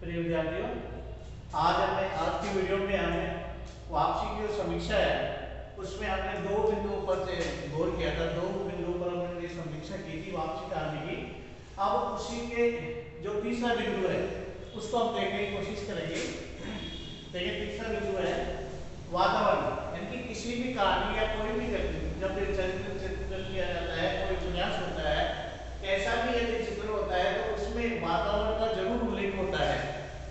प्रिय विद्यार्थियों, आज की वीडियो में हमें वापसी की जो समीक्षा है उसमें हमने दो बिंदुओं पर से गौर किया था। दो बिंदुओं पर हमने समीक्षा की थी वापसी कहानी की। अब उसी के जो तीसरा बिंदु है उसको हम देखने की कोशिश करेंगे। देखिए, तीसरा बिंदु है वातावरण, यानी कि किसी भी कहानी या कोई भी जब चरित्र किया जाता है, कोई उपन्यास होता है, कैसा भी यदि चित्र होता है तो उसमें वातावरण का जरूर उल्लेख होता है।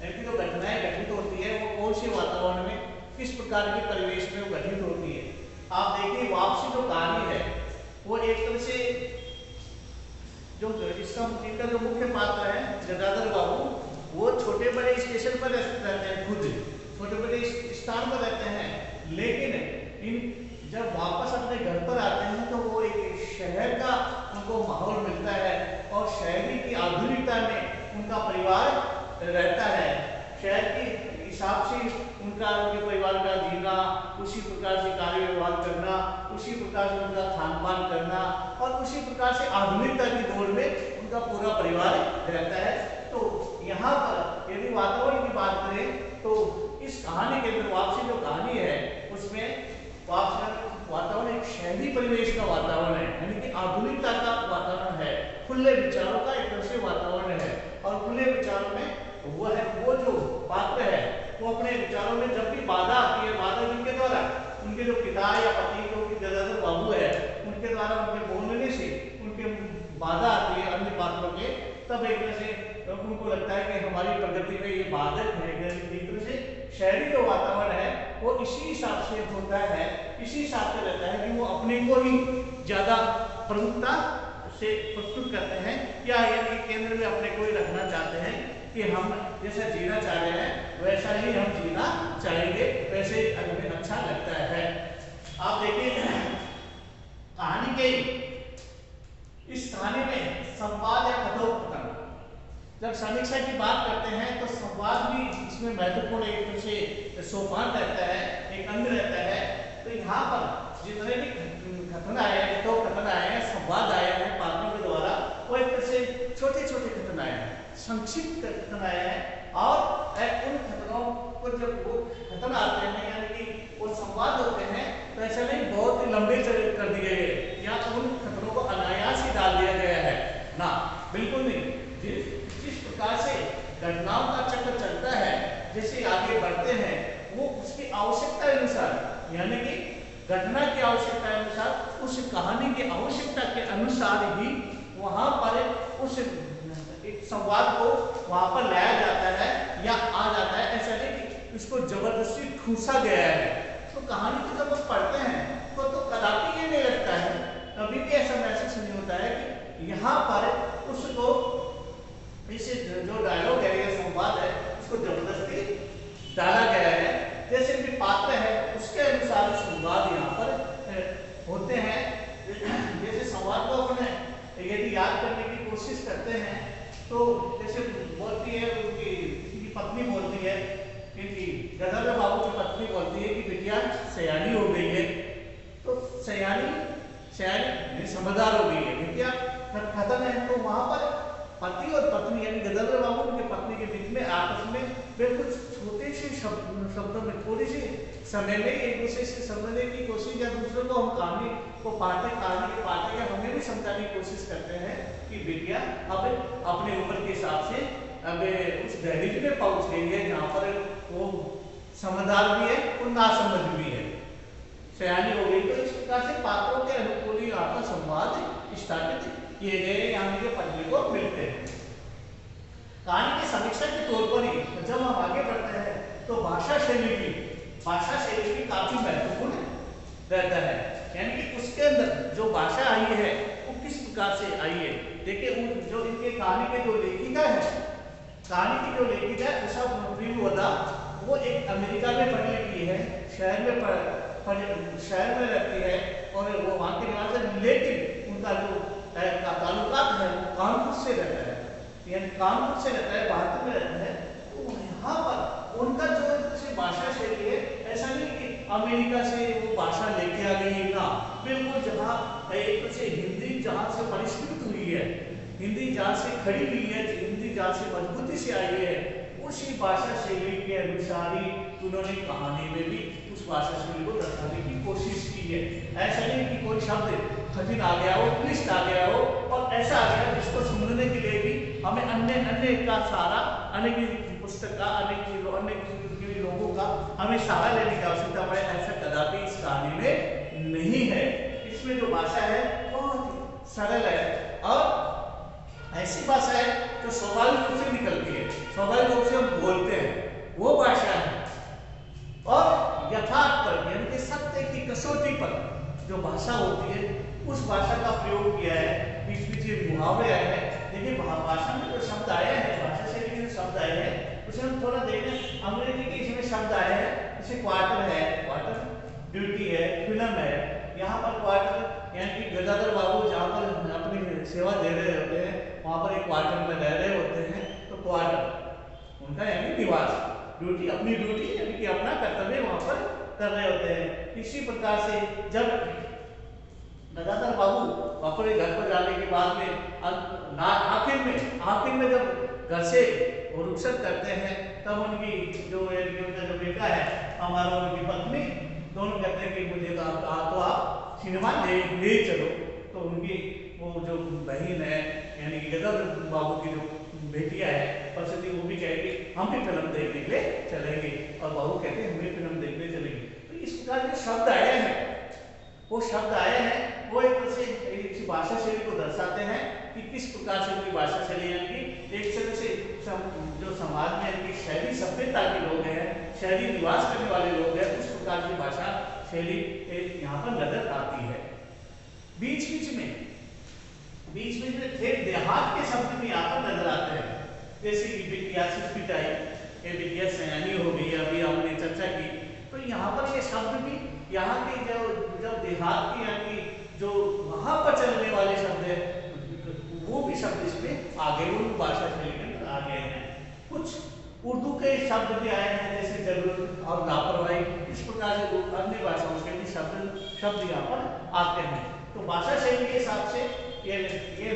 यानी जो घटनाएं घटित होती है वो कौन से वातावरण में, किस प्रकार के परिवेश में वो घटित होती है। आप देखिए, वापसी जो कहानी है वो एक तरह से जो इनका जो मुख्य पात्र है गदाधर बाबू, वो छोटे बड़े स्टेशन पर रहते हैं, खुद छोटे बड़े स्थान पर रहते हैं, लेकिन इन जब वापस अपने घर पर आते हैं तो वो एक शहर का उनको माहौल मिलता है और शहरी की आधुनिकता में उनका परिवार रहता है। शहर के हिसाब से उनका उनके परिवार का जीना, उसी प्रकार से कार्य व्यवहार करना, उसी प्रकार से उनका खान पान करना और उसी प्रकार से आधुनिकता की दौड़ में उनका पूरा परिवार रहता है। तो यहाँ पर यदि वातावरण की बात करें तो इस कहानी के अंदर वापसी जो कहानी है उसमें वातावरण एक शहरी परिवेश का वातावरण है, यानी कि आधुनिकता का वातावरण है, खुले विचारों का एक तरह से वातावरण है। और खुले विचारों में वो जो पात्र है वो अपने विचारों में जब भी बाधा आती है, बाधा जिनके द्वारा उनके जो पिता या पति जो कि गदाधर बाबू है उनके द्वारा उनके बोलने से उनके बाधा आती है अन्य पात्रों के, तब एक तरह से उनको लगता है कि हमारी प्रगति में ये बाधक है। एक तरह से शहरी जो वातावरण है वो इसी हिसाब से होता है, इसी हिसाब से रहता है कि वो अपने को ही ज्यादा प्रमुखता से प्रस्तुत करते हैं या यानी केंद्र में अपने को ही रखना चाहते हैं कि हम जैसा जीना चाह रहे हैं वैसा ही हम जीना चाहेंगे, वैसे ही हमें अच्छा लगता है। आप देखिए, कहानी के इस कहानी में संवाद या कथोपकथन, जब समीक्षा की बात करते हैं तो संवाद भी इसमें महत्वपूर्ण एक तरह से सोपान रहता है, एक अंग रहता है। तो यहाँ पर जितने भी कथन आए हैं, तो कथन आए हैं, संवाद आए हैं पात्रों के द्वारा, वो एक तरह से छोटे छोटे कथन आए हैं, संक्षिप्त कथन आए हैं। और उन कथनों को जब वो कथन आते हैं यानी कि वो संवाद होते हैं तो ऐसा नहीं बहुत ही लंबे कर दिए गए या उन कथनों को अनायास ही डाल दिया गया है ना, बिल्कुल नहीं। जिस प्रकार से घटनाओं का चक्र चलता है, जैसे आगे बढ़ते हैं, वो उसकी आवश्यकता के अनुसार, यानी कि घटना की आवश्यकता के अनुसार, उस कहानी की आवश्यकता के अनुसार ही वहां पर उस एक संवाद को वहां पर लाया जाता है या आ जाता है। ऐसा नहीं कि उसको जबरदस्ती ठूसा गया है। तो कहानी को जब हम पढ़ते हैं तो कदापि ये नहीं लगता है, कभी भी ऐसा महसूस नहीं होता है कि यहाँ पर उसको इस जो डायलॉग है या संवाद है उसको जबरदस्ती डाला गया है। जैसे भी पात्र है उसके अनुसार संवाद यहाँ पर होते हैं। जैसे संवाद को अपने यदि याद करने की कोशिश करते हैं तो जैसे बोलती है उनकी पत्नी बोलती है, इनकी गदाधर बाबू की पत्नी बोलती है कि बिटिया सयानी हो गई है। तो सयानी समझदार हो गई है बिटिया, कथन है। तो वहां पर पति और पत्नी यानी गदाधर बाबू उनके पत्नी के बीच में आपस में बिल्कुल छोटे से शब्दों में थोड़ी सी समय में एक दूसरे से समझने की कोशिश या दूसरों को हम कहानी को कहानी के पाते या हमें भी समझाने की कोशिश करते हैं कि बिटिया अब अपने उम्र के हिसाब से अब उस दहलीज में पहुंच गई है जहाँ पर वो समझदार भी है और नासमझ भी है, सयानी हो गई। तो इस प्रकार से पात्रों के अनुकूल आपका संवाद स्थापित किए गए यहाँ के पढ़ने को मिलते हैं। कहानी की समीक्षा के तौर पर ही जब हम आगे बढ़ते हैं तो भाषा शैली भी काफी महत्वपूर्ण रहता है, यानी कि उसके अंदर जो भाषा आई है वो किस प्रकार से आई है। देखिए, जो इनके कहानी के जो लेखिका है, कहानी की जो लेखिका है उषा प्रियवदा, वो एक अमेरिका में पढ़ी लिखी है, शहर में रहती है और वो वहाँ के निवास है, लेकिन उनका जो ताल्लुकात है वो कानपुर से रहता है, यानी कानपुर से रहता है, भारत में रहता है। तो यहाँ पर उनका जो भाषा शैली है, ऐसा नहीं कि अमेरिका से वो भाषा लेके आ गई ना, बिल्कुल जहाँ एक से हिंदी जहाँ से परिष्कृत हुई है, हिंदी जहाँ से खड़ी हुई है, हिंदी जहाँ से मजबूती से आई है, उसी भाषा शैली के अनुसार ही उन्होंने कहानी में भी उस भाषा शैली को दर्शाने की कोशिश की है। ऐसा नहीं कि कोई शब्द कठिन आ गया हो, क्लिष्ट आ गया हो और ऐसा आ गया जिसको सुनने के लिए भी हमें अन्य का सहारा, अन्य की पुस्तक का, अन्य लोगों का हमें सहारा लेने की आवश्यकता पड़े, ऐसा कदापि इस कहानी में नहीं है। इसमें जो भाषा है बहुत सरल है और ऐसी भाषा है जो स्वाभाविक रूप से निकलती है, स्वाभाविक रूप से हम बोलते हैं, वो भाषा है। और यथार्थ पर यानी कि सत्य की कसौटी पर जो भाषा होती है उस भाषा का प्रयोग किया है। बीच बीच ये मुहावरे आए हैं। देखिए भाषा में जो शब्द आए हैं, भाषा से जो शब्द आए हैं उसे हम थोड़ा देखें। अंग्रेजी के इसमें शब्द आए हैं, जैसे क्वार्टर है, क्वार्टर ड्यूटी है, फिल्म है। यहाँ पर क्वार्टर यानी कि गदाधर बाबू जहाँ पर अपनी सेवा दे रहे होते हैं वहाँ पर एक क्वार्टर में रह रहे होते हैं, तो क्वार्टर उनका यानी निवास, ड्यूटी अपनी ड्यूटी यानी कि अपना कर्तव्य वहाँ पर कर रहे होते हैं। इसी प्रकार से जब गदाधर बाबू अपने घर पर जाने के बाद में आखिर में जब घर से रुखसत करते हैं तब उनकी उनका जो बेटा है हमारा, उनकी पत्नी, दोनों कहते हैं कि मुझे तो आप सिनेमा ले चलो। तो उनकी वो जो बहन है यानी कि गदाधर बाबू की जो बेटिया है परसती, वो भी कहेगी हम भी फिल्म देखने के लिए चलेंगे, और बाबू कहते हैं हम भी फिल्म देखने चलेंगे। तो इस प्रकार जो शब्द आए हैं वो एक तरह से इस भाषा शैली को दर्शाते हैं कि किस प्रकार से उनकी भाषा शैली यानी कि एक तरह से जो समाज में इनकी शहरी सभ्यता के लोग हैं, शहरी निवास करने वाले लोग हैं, उस प्रकार की भाषा शैली यहाँ पर नजर आती है। बीच बीच में थे देहात के शब्द भी यहाँ पर नजर आते हैं, जैसे कि बिटिया सिस्पिटाई, ये बिटिया सयानी हो गई, अभी हमने चर्चा की। तो यहाँ पर ये शब्द भी यहाँ के जो देहात की यानी जो वहाँ पर चलने वाले शब्द है वो भी शब्द इसमें आगे उन भाषा शैली में आ गए हैं। कुछ उर्दू के शब्द भी आए हैं जैसे जरूरत और लापरवाही, इस प्रकार से अन्य भाषाओं के भी शब्द यहाँ पर आते हैं। तो भाषा शैली के हिसाब से ये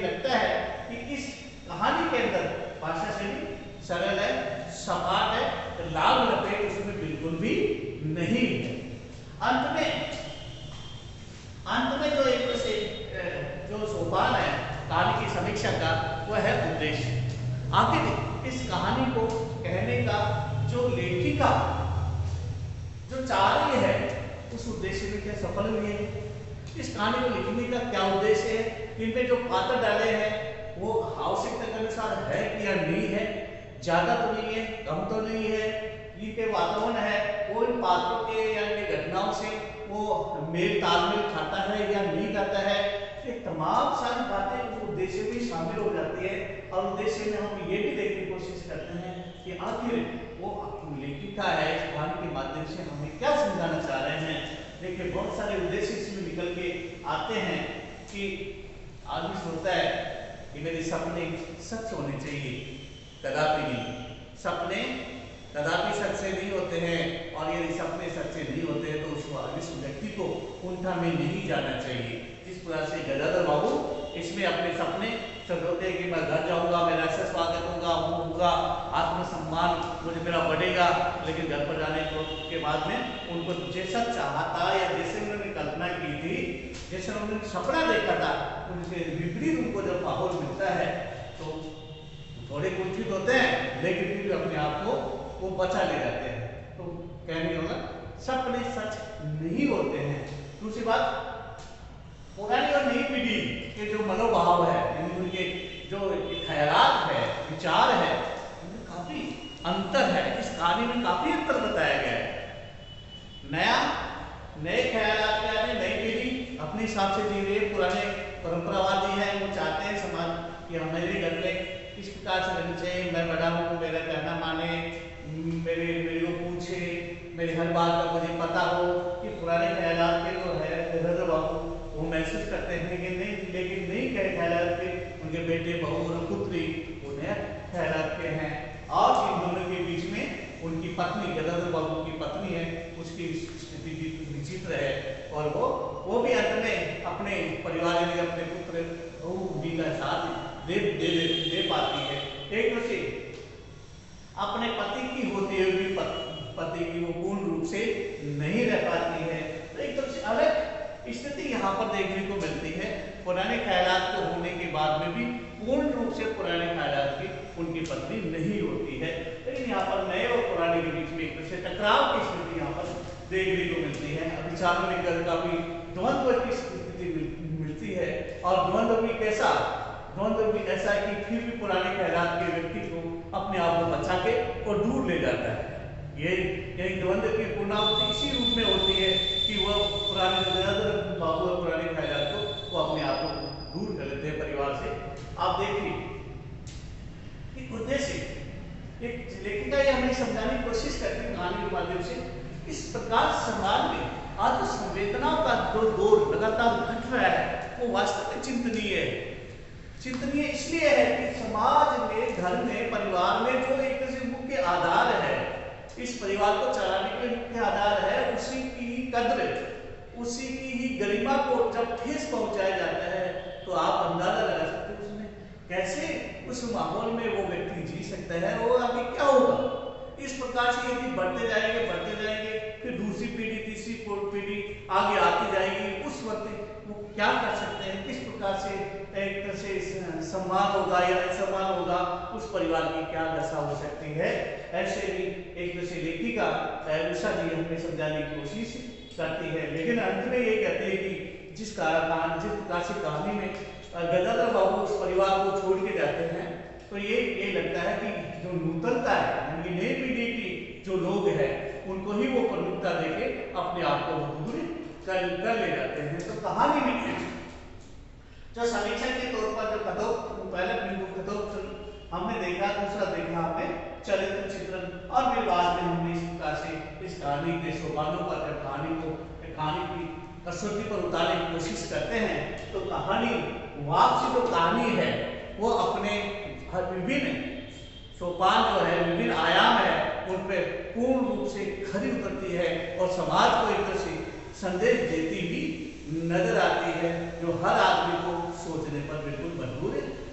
लगता है कि इस कहानी के अंदर भाषा शैली सरल है, सपाट है, लाभ लपेट उसमें बिल्कुल भी नहीं है। अंत में जो एक से जो सोपान है कहानी की समीक्षा का वह है उद्देश्य। आखिर इस कहानी को कहने का जो लेखिका जो चाह रही है उस उद्देश्य में क्या सफल हुई है? इस कहानी को लिखने का क्या उद्देश्य है? इनमें जो पात्र डाले हैं वो आवश्यकता के अनुसार है कि या नहीं है, ज्यादा तो नहीं है, कम तो नहीं है, इनके वातावरण है वो इन पात्रों के या घटनाओं से वो मेल तालमेल खाता है या नहीं खाता है, ये तमाम सारी बातें उद्देश्य में शामिल हो जाती है। और उद्देश्य में हम ये भी देखने की कोशिश करते हैं कि आखिर वो लेखिका है इस कहानी के माध्यम से हमें क्या समझाना चाह रहे हैं। देखिए बहुत सारे उद्देश्य इसमें निकल के आते हैं कि आदमी सोचता है कि मेरे सपने सच होने चाहिए, कदापि नहीं, सपने कदापि सच्चे नहीं होते हैं, और यदि सपने सच्चे नहीं होते हैं तो उस व्यक्ति को कुंठा में नहीं जाना चाहिए। इस प्रकार से गदाधर बाबू इसमें अपने सपने सजोते हैं कि मैं घर जाऊंगा, मेरा अच्छा स्वागत होगा, वो होगा, आत्मसम्मान मुझे मेरा बढ़ेगा, लेकिन घर पर जाने के बाद में उनको जैसा चाहा था या जैसे उन्होंने कल्पना की थी, जैसे उन्होंने सपना देखा था, उनके विपरीत उनको जब माहौल मिलता है तो थोड़े कुंठित होते हैं, लेकिन फिर अपने आप को वो बचा ले जाते हैं। तो कहने होगा सपने सच नहीं होते हैं। दूसरी बात, पुरानी और नई पीढ़ी के जो मनोभाव है, उनके जो ख्यालात है, विचार है, उनमें काफी अंतर है। इस कहानी में काफी अंतर बताया गया है। नए ख्यालात क्या है, नई पीढ़ी अपने हिसाब से जी रही है, पुराने परंपरावादी है, वो चाहते हैं समाज कि हमारे घर में इस प्रकार से रहना चाहिए, मैं बड़ा हूँ, मेरा कहना माने, मेरे को पूछे, मेरी हर बात का मुझे पता हो। कि पुराने ख्यालात के जो है गदाधर बाबू वो महसूस करते हैं कि नहीं, लेकिन नहीं कहे ख्यालात के उनके बेटे बहू और पुत्री वो नया ख्यालात के हैं। और इन दोनों के बीच में उनकी पत्नी, गदाधर बाबू की पत्नी है, उसकी स्थिति भी विचित्र है, और वो भी अंत में अपने परिवार में अपने पुत्र बहू भी का साथ दे पाती है। एक तो से अपने पति की होते हुए भी पति की वो पूर्ण रूप से नहीं रह पाती है। तो एक तरह से अलग स्थिति यहाँ पर देखने को मिलती है। पुराने ख्यालात को होने के बाद में भी पूर्ण रूप से पुराने ख्यालात की उनकी पत्नी नहीं होती है। लेकिन यहाँ पर नए और पुराने के बीच में एक तरह से टकराव की स्थिति यहाँ पर देखने को मिलती है। अभिचारों में काफी द्वंद्व की स्थिति मिलती है। और द्वंद्व भी कैसा, द्वंद्व भी ऐसा है कि फिर भी पुराने ख्यालात के व्यक्ति को अपने आप को बचा के और दूर ले जाता है। यही द्वंद्व की पूर्णावृत्ति इसी रूप में होती है कि वह पुराने बाबू और पुराने ख्यालात को वो अपने आप को दूर कर लेते हैं परिवार से। आप देखिए कि उद्देश्य एक लेखिका ये हमें समझाने की कोशिश करती है कहानी के माध्यम से, इस प्रकार समाज में आज संवेदनाओं का जो दौर लगातार घट रहा है वो वास्तव में चिंतनीय है। चिंतनीय इसलिए है कि समाज में, घर में, परिवार में जो एक तरह से मुख्य आधार है, इस परिवार को चलाने के मुख्य आधार है, उसी की ही कद्र, उसी की ही गरिमा को जब ठेस पहुंचाया जाता है तो आप अंदाजा लगा सकते हो उसमें कैसे उस माहौल में वो व्यक्ति जी सकता है और आगे क्या होगा। इस प्रकार से यदि बढ़ते जाएंगे फिर दूसरी पीढ़ी, तीसरी पीढ़ी आगे आती जाएगी, उस वक्त वो क्या कर सकते हैं, किस प्रकार से एक तरह से सम्मान होगा या असम्मान होगा, उस परिवार की क्या दशा हो सकती है। ऐसे भी एक तरह से लेखिका उषा जी हमें समझाने की कोशिश करती है। लेकिन अंत में ये कहते हैं कि जिस प्रकार से कहानी में गदाधर बाबू उस परिवार को छोड़ के जाते हैं तो ये लगता है कि जो नूतनता है, यानी नई पीढ़ी की जो लोग हैं उनको ही वो प्रमुखता देके अपने आप को दूर कर ले जाते हैं। तो कहानी में जो समीक्षा के तौर पर जो कथोप, पहले बिंदु कथोप हमने देखा, दूसरा देखा हमने चरित्र चित्रण, और फिर बाद में हमने इस प्रकार से इस कहानी के सोपानों पर जब कहानी की कसौटी पर उतारने की कोशिश करते हैं तो कहानी वापसी जो कहानी है वो अपने विभिन्न सोपान जो है, विभिन्न आयाम है, उन पर पूर्ण रूप से खरी उतरती है और समाज को एक तरह से संदेश देती भी नजर आती है, जो हर आदमी को सोचने पर बिल्कुल मजबूर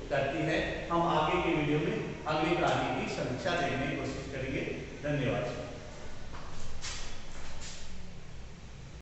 करती है। हम आगे के वीडियो में अगली कहानी की समीक्षा देखने की कोशिश करेंगे। धन्यवाद।